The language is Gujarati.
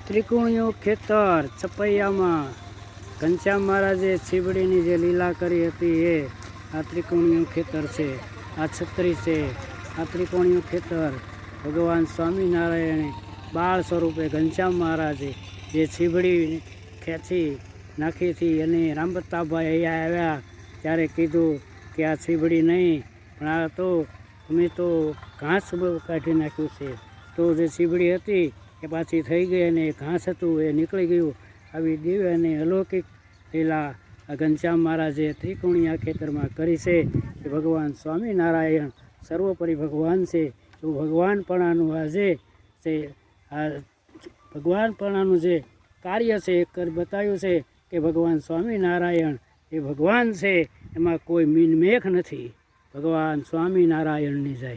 ત્રિકોણીયું ખેતર છપૈયામાં ઘનશ્યામ મહારાજે છીબડીની જે લીલા કરી હતી એ આ ત્રિકોણીયું ખેતર છે, આ છત્રી છે, આ ત્રિકોણીયું ખેતર ભગવાન સ્વામિનારાયણે બાળ સ્વરૂપે ઘનશ્યામ મહારાજે જે છીબડી ખેંચી નાખી હતી અને રામબત્તાભાઈ અહીંયા આવ્યા ત્યારે કીધું કે આ છીબડી નહીં પણ આ તો અમે તો ઘાસ કાઢી નાખ્યું છે, તો જે છીબડી હતી એ પાછી થઈ ગઈ અને ઘાસ હતું એ નીકળી ગયું. આવી દિવ્ય અને અલૌકિક લીલા ઘનશ્યામ મહારાજે ત્રિકોણીયા ખેતરમાં કરી છે. કે ભગવાન સ્વામિનારાયણ સર્વોપરી ભગવાન છે. એવું ભગવાનપણાનું આજે છે, આ ભગવાનપણાનું જે કાર્ય છે એ બતાવ્યું છે કે ભગવાન સ્વામિનારાયણ એ ભગવાન છે, એમાં કોઈ મીનમેખ નથી. ભગવાન સ્વામિનારાયણની જય.